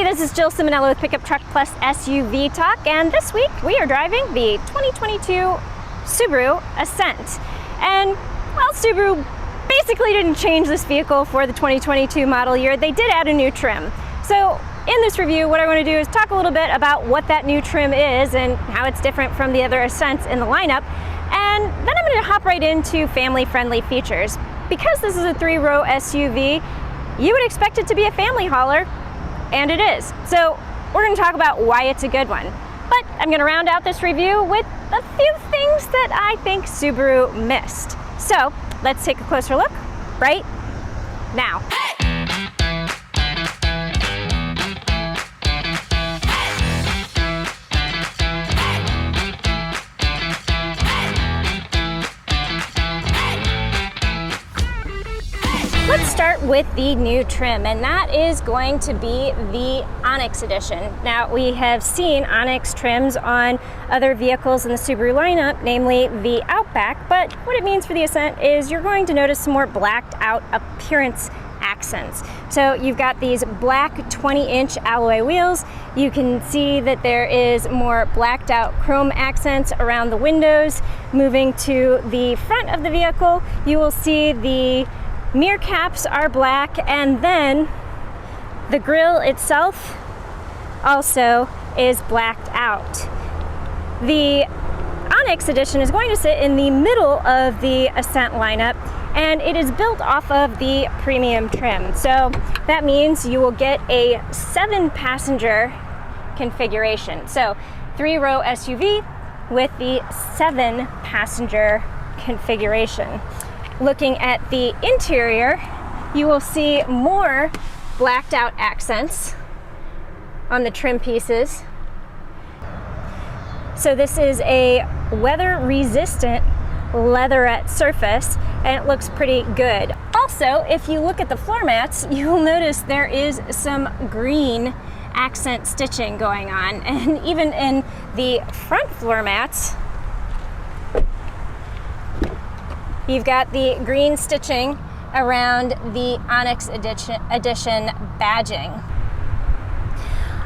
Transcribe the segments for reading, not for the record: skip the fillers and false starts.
Hey, this is Jill Simonello with Pickup Truck Plus SUV Talk, and this week we are driving the 2022 Subaru Ascent. And, well, Subaru basically didn't change this vehicle for the 2022 model year. They did add a new trim. So in this review, what I want to do is talk a little bit about what that new trim is and how it's different from the other Ascents in the lineup. And then I'm going to hop right into family-friendly features. Because this is a 3-row SUV, you would expect it to be a family hauler, and it is. So we're going to talk about why it's a good one. But I'm going to round out this review with a few things that I think Subaru missed. So let's take a closer look right now. Let's start with the new trim, and that is going to be the Onyx Edition. Now, we have seen Onyx trims on other vehicles in the Subaru lineup, namely the Outback, but what it means for the Ascent is you're going to notice some more blacked out appearance accents. So you've got these black 20-inch alloy wheels. You can see that there is more blacked out chrome accents around the windows. Moving to the front of the vehicle, you will see the mirror caps are black, and then the grille itself also is blacked out. The Onyx Edition is going to sit in the middle of the Ascent lineup, and it is built off of the premium trim. So that means you will get a 7-passenger configuration. So 3-row SUV with the 7-passenger configuration. Looking at the interior, you will see more blacked out accents on the trim pieces. So this is a weather resistant leatherette surface, and it looks pretty good. Also, if you look at the floor mats, you'll notice there is some green accent stitching going on, and even in the front floor mats, you've got the green stitching around the Onyx Edition badging.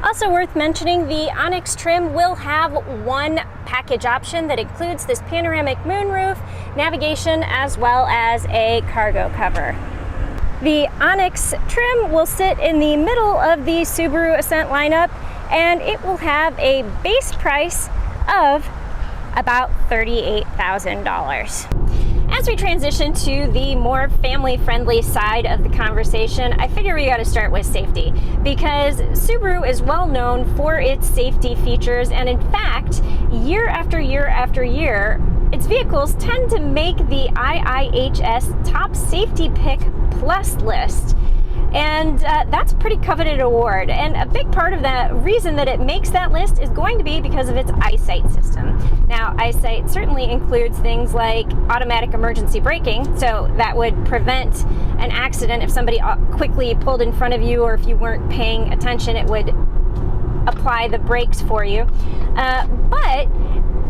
Also worth mentioning, the Onyx trim will have one package option that includes this panoramic moonroof, navigation, as well as a cargo cover. The Onyx trim will sit in the middle of the Subaru Ascent lineup, and it will have a base price of about $38,000. As we transition to the more family-friendly side of the conversation, I figure we got to start with safety, because Subaru is well known for its safety features, and in fact, year after year after year, its vehicles tend to make the IIHS Top Safety Pick Plus list. And that's a pretty coveted award. And a big part of the reason that it makes that list is going to be because of its eyesight system. Now, eyesight certainly includes things like automatic emergency braking, so that would prevent an accident if somebody quickly pulled in front of you, or if you weren't paying attention, it would apply the brakes for you. But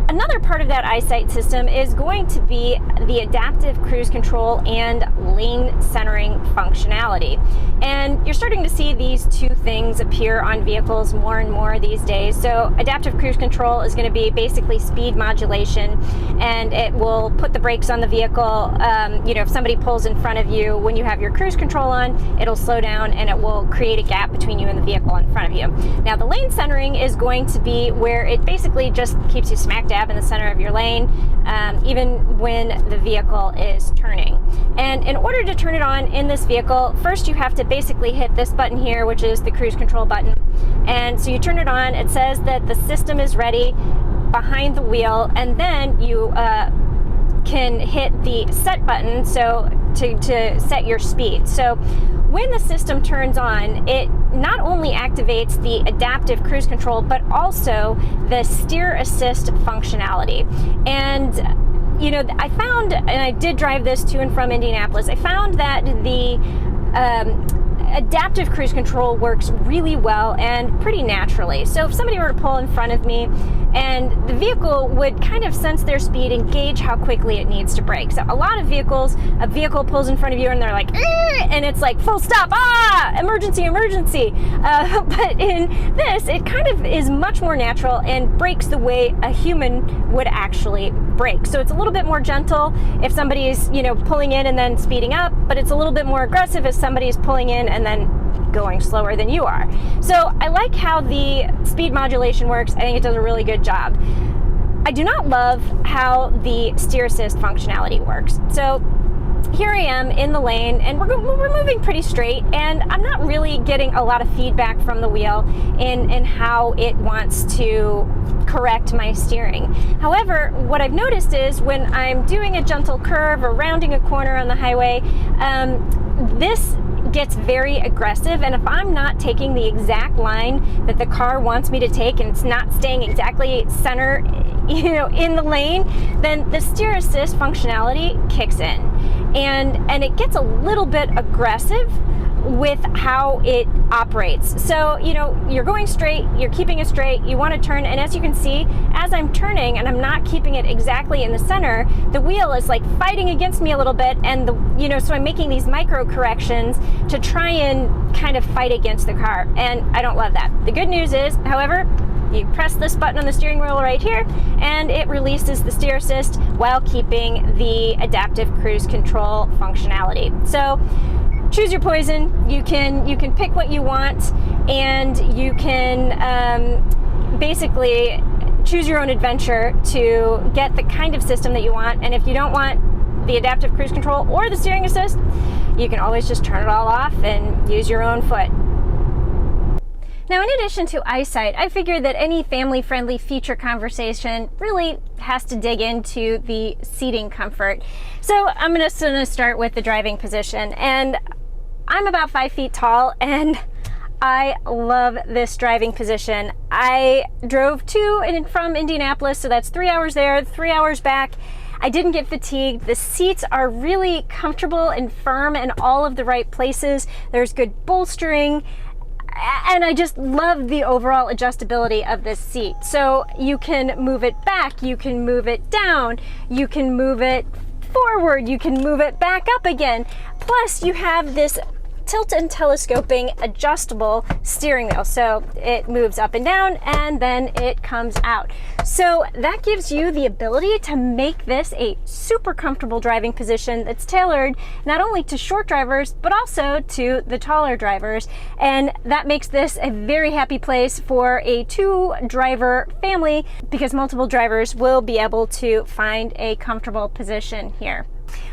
another part of that eyesight system is going to be the adaptive cruise control and lane centering functionality. And you're starting to see these two things appear on vehicles more and more these days. So adaptive cruise control is going to be basically speed modulation, and it will put the brakes on the vehicle. If somebody pulls in front of you, when you have your cruise control on, it'll slow down and it will create a gap between you and the vehicle in front of you. Now, the lane centering is going to be where it basically just keeps you smack dab in the center of your lane, even when the vehicle is turning. And in order to turn it on in this vehicle, first you have to basically hit this button here, which is the cruise control button. And so you turn it on, it says that the system is ready behind the wheel, and then you can hit the set button so to set your speed. So when the system turns on, it not only activates the adaptive cruise control, but also the steer assist functionality. And I found, and I did drive this to and from Indianapolis, I found that the adaptive cruise control works really well and pretty naturally. So if somebody were to pull in front of me, and the vehicle would kind of sense their speed and gauge how quickly it needs to brake. So a lot of vehicles, a vehicle pulls in front of you and they're like, and it's like full stop, emergency, emergency. But in this, it kind of is much more natural and brakes the way a human would actually brake. So it's a little bit more gentle if somebody's, pulling in and then speeding up, but it's a little bit more aggressive if somebody's pulling in and then going slower than you are. So I like how the speed modulation works. I think it does a really good job. I do not love how the steer assist functionality works. So here I am in the lane, and we're moving pretty straight, and I'm not really getting a lot of feedback from the wheel in how it wants to correct my steering. However, what I've noticed is when I'm doing a gentle curve or rounding a corner on the highway, this gets very aggressive, and if I'm not taking the exact line that the car wants me to take and it's not staying exactly center, in the lane, then the steer assist functionality kicks in, and it gets a little bit aggressive with how it operates. So, you're going straight, you're keeping it straight, you want to turn, and as you can see, as I'm turning and I'm not keeping it exactly in the center, the wheel is like fighting against me a little bit, and so I'm making these micro corrections to try and kind of fight against the car, and I don't love that. The good news is, however, you press this button on the steering wheel right here, and it releases the steer assist while keeping the adaptive cruise control functionality. So choose your poison. You can pick what you want, and you can basically choose your own adventure to get the kind of system that you want. And if you don't want the adaptive cruise control or the steering assist, you can always just turn it all off and use your own foot. Now, in addition to eyesight, I figured that any family-friendly feature conversation really has to dig into the seating comfort. So I'm going to start with the driving position. And I'm about 5 feet tall, and I love this driving position. I drove to and from Indianapolis, so that's 3 hours there, 3 hours back. I didn't get fatigued. The seats are really comfortable and firm in all of the right places. There's good bolstering, and I just love the overall adjustability of this seat. So you can move it back, you can move it down, you can move it forward, you can move it back up again. Plus you have this tilt and telescoping adjustable steering wheel, so it moves up and down and then it comes out. So that gives you the ability to make this a super comfortable driving position that's tailored not only to short drivers but also to the taller drivers, and that makes this a very happy place for a 2-driver family because multiple drivers will be able to find a comfortable position here.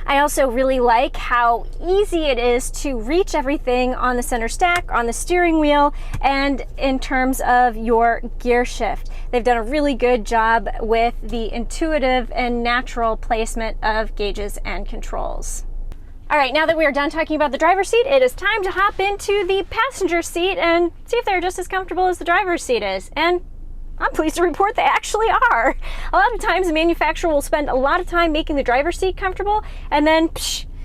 I also really like how easy it is to reach everything on the center stack, on the steering wheel, and in terms of your gear shift. They've done a really good job with the intuitive and natural placement of gauges and controls. All right, now that we are done talking about the driver's seat, it is time to hop into the passenger seat and see if they're just as comfortable as the driver's seat is. And I'm pleased to report they actually are. A lot of times the manufacturer will spend a lot of time making the driver's seat comfortable, and then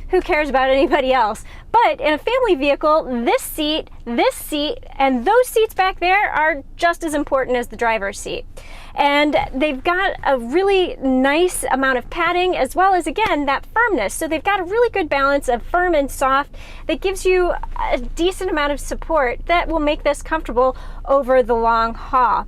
who cares about anybody else? But in a family vehicle, this seat, and those seats back there are just as important as the driver's seat. And they've got a really nice amount of padding as well as, again, that firmness. So they've got a really good balance of firm and soft that gives you a decent amount of support that will make this comfortable over the long haul.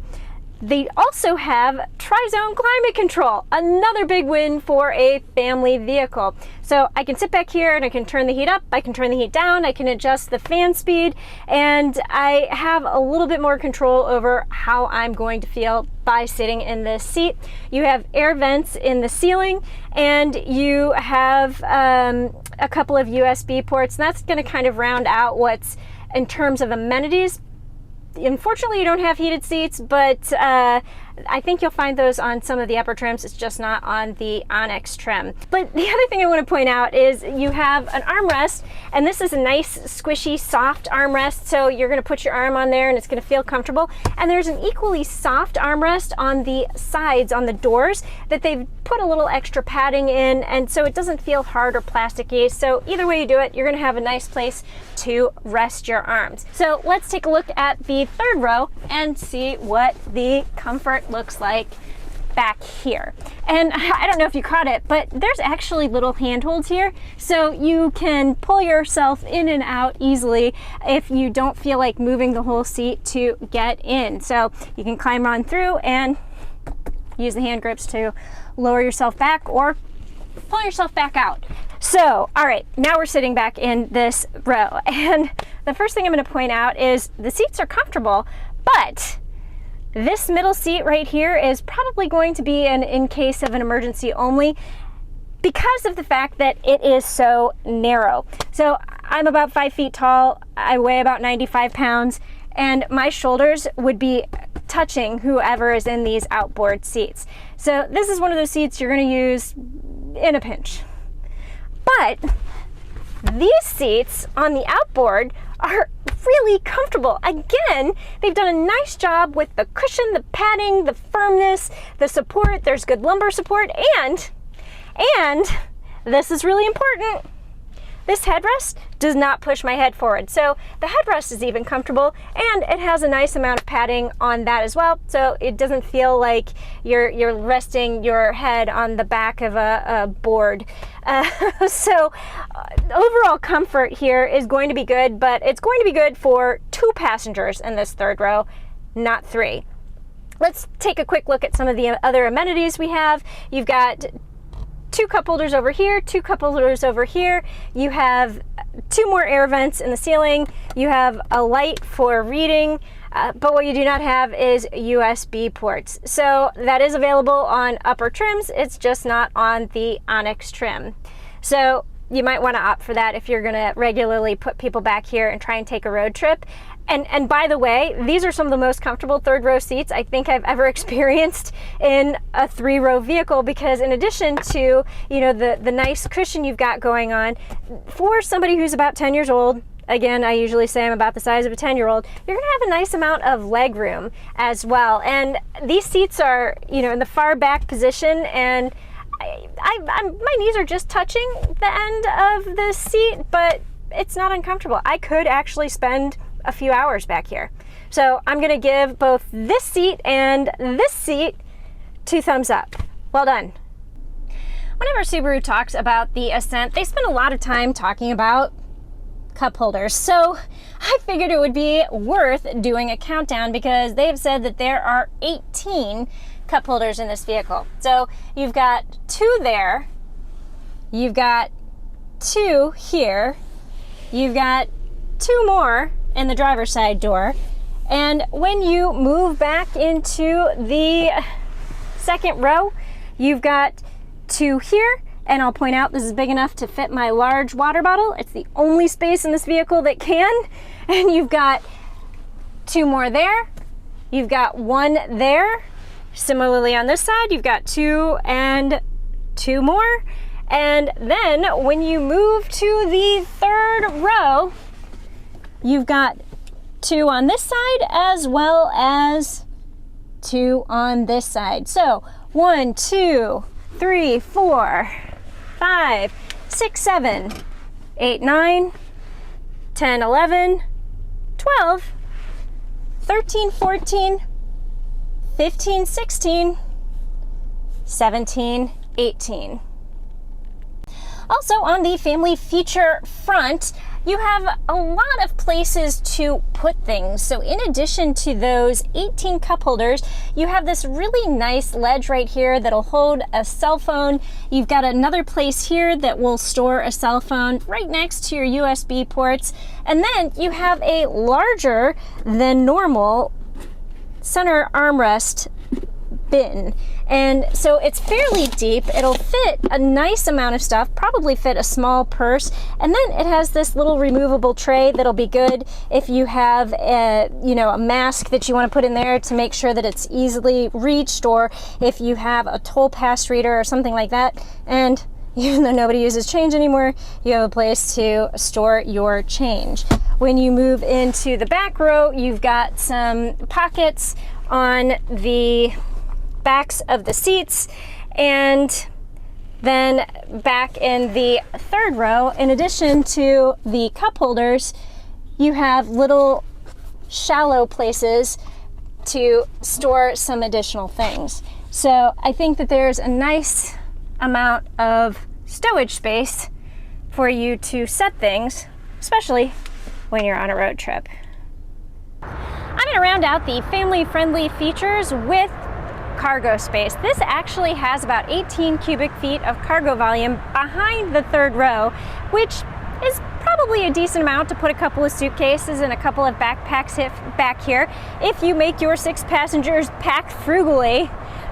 They also have tri-zone climate control, another big win for a family vehicle. So I can sit back here and I can turn the heat up, I can turn the heat down, I can adjust the fan speed, and I have a little bit more control over how I'm going to feel by sitting in this seat. You have air vents in the ceiling, and you have a couple of USB ports, and that's going to kind of round out what's in terms of amenities. Unfortunately, you don't have heated seats, but I think you'll find those on some of the upper trims. It's just not on the Onyx trim. But the other thing I want to point out is you have an armrest, and this is a nice, squishy, soft armrest. So you're going to put your arm on there and it's going to feel comfortable. And there's an equally soft armrest on the sides, on the doors, that they've put a little extra padding in, and so it doesn't feel hard or plasticky. So either way you do it, you're going to have a nice place to rest your arms. So let's take a look at the third row and see what the comfort looks like back here. And I don't know if you caught it, but there's actually little handholds here, so you can pull yourself in and out easily if you don't feel like moving the whole seat to get in. So you can climb on through and use the hand grips to lower yourself back or pull yourself back out. So, all right, now we're sitting back in this row. And the first thing I'm going to point out is the seats are comfortable, but this middle seat right here is probably going to be an in case of an emergency only because of the fact that it is so narrow. So I'm about 5 feet tall, I weigh about 95 pounds, and my shoulders would be touching whoever is in these outboard seats. So this is one of those seats you're going to use in a pinch. But these seats on the outboard are really comfortable. Again, they've done a nice job with the cushion, the padding, the firmness, the support. There's good lumbar support, and this is really important, this headrest does not push my head forward. So the headrest is even comfortable, and it has a nice amount of padding on that as well. So it doesn't feel like you're resting your head on the back of a board. Overall comfort here is going to be good, but it's going to be good for 2 passengers in this third row, not 3. Let's take a quick look at some of the other amenities we have. You've got 2 cup holders over here, 2 cup holders over here. You have 2 more air vents in the ceiling. You have a light for reading, but what you do not have is USB ports. So that is available on upper trims. It's just not on the Onyx trim. So you might want to opt for that if you're going to regularly put people back here and try and take a road trip. And by the way, these are some of the most comfortable third row seats I think I've ever experienced in a 3-row vehicle, because in addition to, you know, the nice cushion you've got going on, for somebody who's about 10 years old, again, I usually say I'm about the size of a 10-year-old, you're gonna have a nice amount of leg room as well. And these seats are, you know, in the far back position, and my knees are just touching the end of the seat, but it's not uncomfortable. I could actually spend a few hours back here. So I'm gonna give both this seat and this seat 2 thumbs up. Well done. Whenever Subaru talks about the Ascent, they spend a lot of time talking about cup holders. So I figured it would be worth doing a countdown, because they've said that there are 18 cup holders in this vehicle. So you've got 2 there, you've got 2 here, you've got 2 more in the driver's side door, and when you move back into the second row, you've got 2 here, and I'll point out this is big enough to fit my large water bottle. It's the only space in this vehicle that can. And you've got 2 more there, you've got 1 there. Similarly on this side, you've got 2 and 2 more. And then when you move to the third row, you've got 2 on this side as well as 2 on this side. So 1, 2, 3, 4, 5, 6, 7, 8, 9, 10, 11, 12, 13, 14, 15, 16, 17, 18. Also on the family feature front, you have a lot of places to put things. So in addition to those 18 cup holders, you have this really nice ledge right here that'll hold a cell phone. You've got another place here that will store a cell phone right next to your USB ports. And then you have a larger than normal center armrest bin. And so it's fairly deep. It'll fit a nice amount of stuff, probably fit a small purse. And then it has this little removable tray that'll be good if you have a, a mask that you want to put in there to make sure that it's easily reached, or if you have a toll pass reader or something like that. And even though nobody uses change anymore, you have a place to store your change. When you move into the back row, you've got some pockets on the backs of the seats, and then back in the third row, in addition to the cup holders, you have little shallow places to store some additional things. So I think that there's a nice amount of stowage space for you to set things, especially when you're on a road trip. I'm going to round out the family-friendly features with cargo space. This actually has about 18 cubic feet of cargo volume behind the third row, which is probably a decent amount to put a couple of suitcases and a couple of backpacks back here. If you make your 6 passengers pack frugally,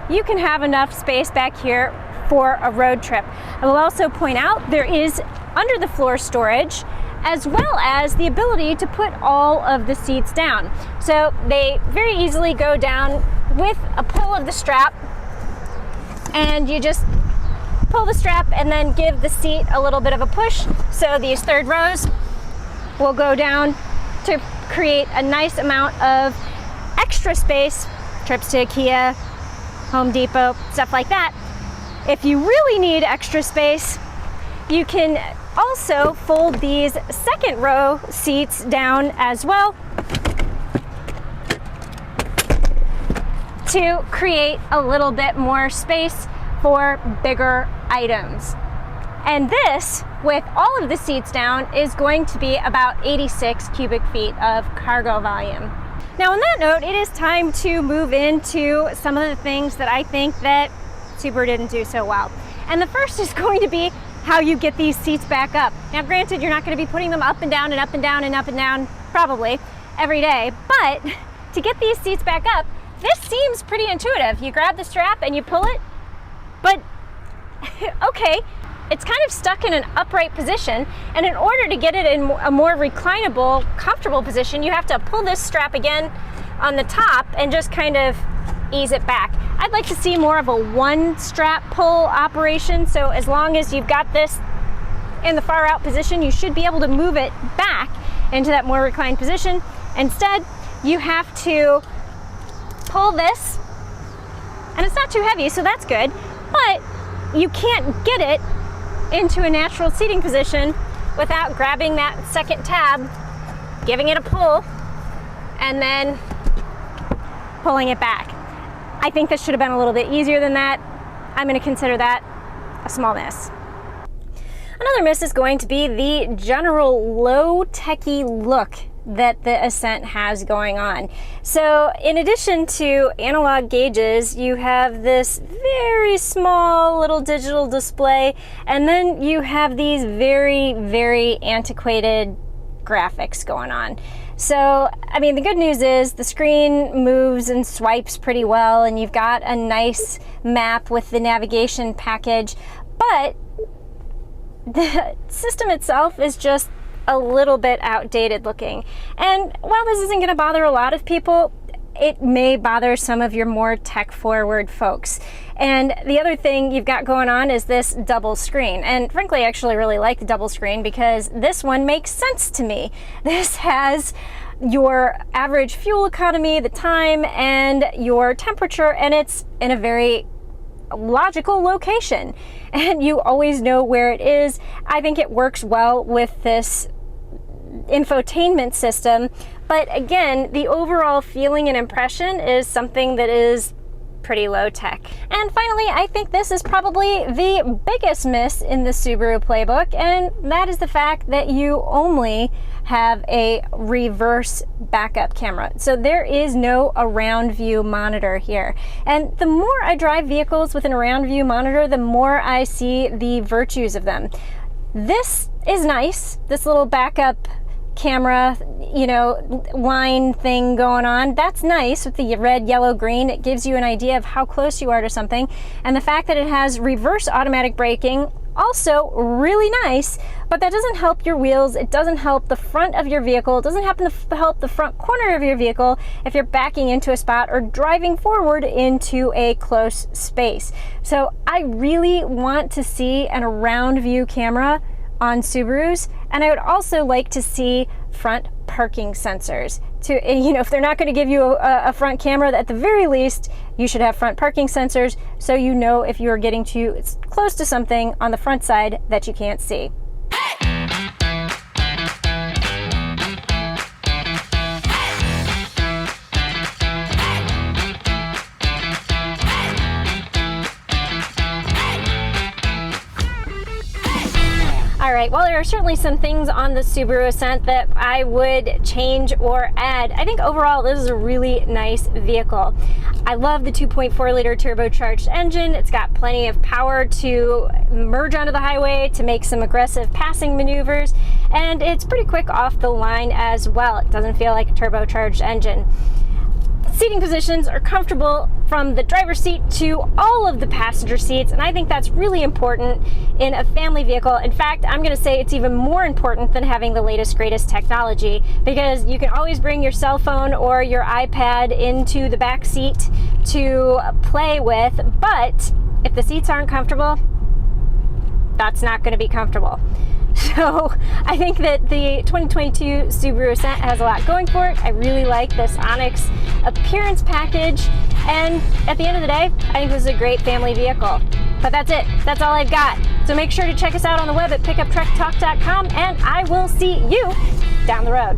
you can have enough space back here for a road trip. I will also point out there is under the floor storage, as well as the ability to put all of the seats down. So they very easily go down with a pull of the strap, and you just pull the strap and then give the seat a little bit of a push. So these third rows will go down to create a nice amount of extra space, trips to IKEA, Home Depot, stuff like that. If you really need extra space, you can also fold these second row seats down as well to create a little bit more space for bigger items. And this, with all of the seats down, is going to be about 86 cubic feet of cargo volume. Now on that note, it is time to move into some of the things that I think that Subaru didn't do so well. And the first is going to be how you get these seats back up. Now granted, you're not going to be putting them up and down and up and down and up and down probably every day, but to get these seats back up, this seems pretty intuitive. You grab the strap and you pull it, but okay, it's kind of stuck in an upright position, and in order to get it in a more reclinable, comfortable position, you have to pull this strap again on the top and just kind of ease it back. I'd like to see more of a one strap pull operation, so as long as you've got this in the far out position, you should be able to move it back into that more reclined position. Instead, you have to pull this, and it's not too heavy, so that's good, but you can't get it into a natural seating position without grabbing that second tab, giving it a pull, and then pulling it back. I think this should have been a little bit easier than that. I'm going to consider that a small miss. Another miss is going to be the general low-techy look that the Ascent has going on. So in addition to analog gauges, you have this very small little digital display, and then you have these very, very antiquated graphics going on. So, I mean, the good news is the screen moves and swipes pretty well, and you've got a nice map with the navigation package, but the system itself is just a little bit outdated looking. And while this isn't going to bother a lot of people, it may bother some of your more tech-forward folks. And the other thing you've got going on is this double screen. And frankly, I actually really like the double screen because this one makes sense to me. This has your average fuel economy, the time, and your temperature, and it's in a very logical location. And you always know where it is. I think it works well with this infotainment system, but again, the overall feeling and impression is something that is pretty low tech. And finally, I think this is probably the biggest miss in the Subaru playbook, and that is the fact that you only have a reverse backup camera. So there is no around view monitor here. And the more I drive vehicles with an around view monitor, the more I see the virtues of them. This is nice, this little backup camera, line thing going on. That's nice with the red, yellow, green. It gives you an idea of how close you are to something. And the fact that it has reverse automatic braking, also really nice, but that doesn't help your wheels. It doesn't help the front of your vehicle. It doesn't happen to help the front corner of your vehicle if you're backing into a spot or driving forward into a close space. So I really want to see an around view camera on Subarus, and I would also like to see front parking sensors. If they're not going to give you a front camera, at the very least, you should have front parking sensors so you know if you are getting too close to something on the front side that you can't see. All right, well, there are certainly some things on the Subaru Ascent that I would change or add. I think overall this is a really nice vehicle. I love the 2.4 liter turbocharged engine. It's got plenty of power to merge onto the highway, to make some aggressive passing maneuvers, and it's pretty quick off the line as well. It doesn't feel like a turbocharged engine. Seating positions are comfortable from the driver's seat to all of the passenger seats, and I think that's really important in a family vehicle. In fact, I'm going to say it's even more important than having the latest, greatest technology, because you can always bring your cell phone or your iPad into the back seat to play with, but if the seats aren't comfortable, that's not going to be comfortable. So I think that the 2022 Subaru Ascent has a lot going for it. I really like this Onyx appearance package, and at the end of the day, I think this is a great family vehicle. But that's it. That's all I've got. So make sure to check us out on the web at pickuptrucktalk.com, and I will see you down the road.